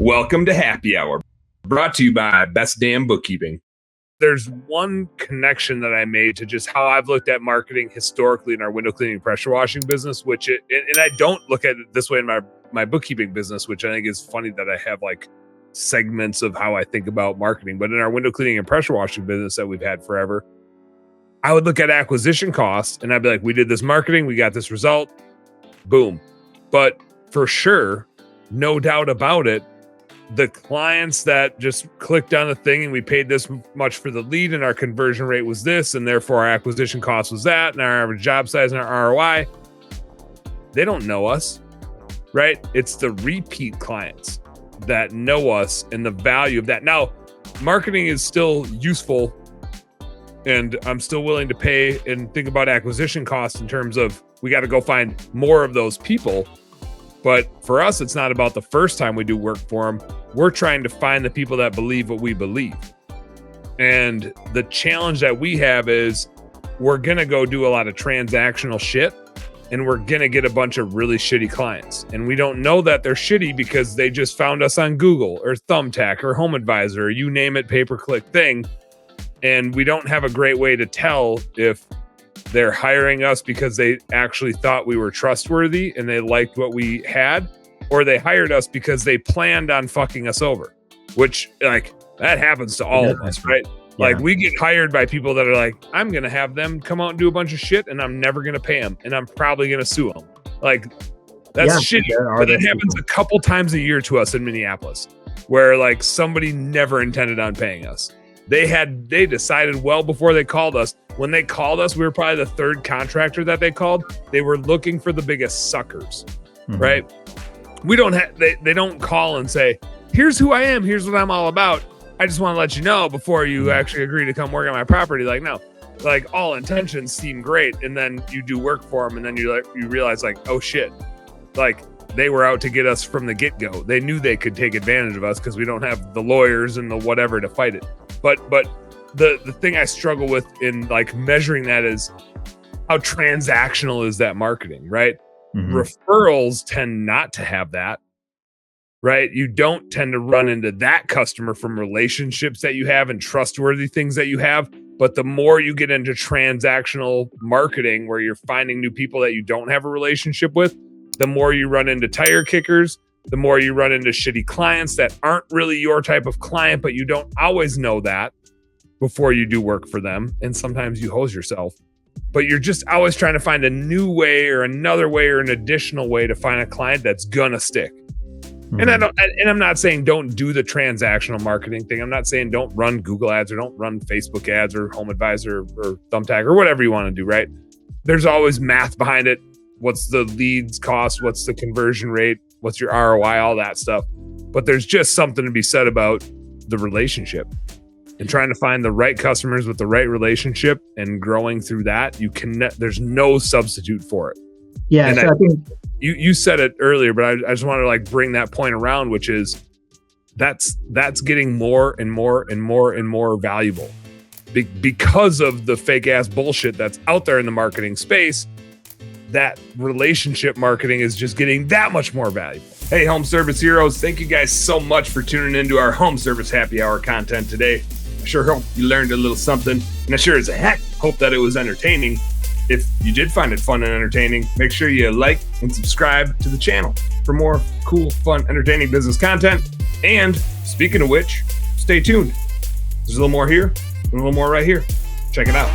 Welcome to Happy Hour, brought to you by Best Damn Bookkeeping. There's one connection that I made to just how I've looked at marketing historically in our window cleaning pressure washing business, and I don't look at it this way in my bookkeeping business, which I think is funny that I have like segments of how I think about marketing. But in our window cleaning and pressure washing business that we've had forever, I would look at acquisition costs and I'd be like, we did this marketing, we got this result, boom. But for sure, no doubt about it, the clients that just clicked on the thing and we paid this much for the lead and our conversion rate was this, and therefore our acquisition cost was that, and our average job size and our ROI, they don't know us, right? It's the repeat clients that know us and the value of that. Now, marketing is still useful, and I'm still willing to pay and think about acquisition costs in terms of we got to go find more of those people. But for us, it's not about the first time we do work for them. We're trying to find the people that believe what we believe. And the challenge that we have is we're going to go do a lot of transactional shit, and we're going to get a bunch of really shitty clients. And we don't know that they're shitty because they just found us on Google or Thumbtack or Home Advisor, or you name it, pay-per-click thing. And we don't have a great way to tell if they're hiring us because they actually thought we were trustworthy and they liked what we had, or they hired us because they planned on fucking us over, which like that happens to all of us, right? Yeah. Like we get hired by people that are like, I'm going to have them come out and do a bunch of shit and I'm never going to pay them and I'm probably going to sue them. Like that's shitty. But that happens a couple times a year to us in Minneapolis where like somebody never intended on paying us. They decided well before they called us. When they called us, we were probably the third contractor that they called. They were looking for the biggest suckers, right? We don't have, they don't call and say, here's who I am. Here's what I'm all about. I just want to let you know before you actually agree to come work on my property. Like, no, like all intentions seem great. And then you do work for them. And then you realize like, oh shit, like they were out to get us from the get-go. They knew they could take advantage of us because we don't have the lawyers and the whatever to fight it. But the thing I struggle with in like measuring that is how transactional is that marketing, right? Referrals tend not to have that, right? You don't tend to run into that customer from relationships that you have and trustworthy things that you have. But the more you get into transactional marketing where you're finding new people that you don't have a relationship with, the more you run into tire kickers, the more you run into shitty clients that aren't really your type of client, but you don't always know that before you do work for them. And sometimes you hose yourself, but you're just always trying to find a new way or another way or an additional way to find a client that's gonna stick. And I'm not saying don't do the transactional marketing thing. I'm not saying don't run Google ads or don't run Facebook ads or Home Advisor or Thumbtack or whatever you want to do, right? There's always math behind it. What's the leads cost? What's the conversion rate? What's your ROI? All that stuff. But there's just something to be said about the relationship and trying to find the right customers with the right relationship and growing through that. There's no substitute for it. Yeah. And so I think you said it earlier, but I just want to like bring that point around, which is that's getting more and more and more and more valuable because of the fake ass bullshit that's out there in the marketing space. That relationship marketing is just getting that much more valuable. Hey, home service heroes, thank you guys so much for tuning into our home service happy hour content today. I sure hope you learned a little something, and I sure as heck hope that it was entertaining. If you did find it fun and entertaining, make sure you like and subscribe to the channel for more cool, fun, entertaining business content. And speaking of which, stay tuned. There's a little more here and a little more right here. Check it out.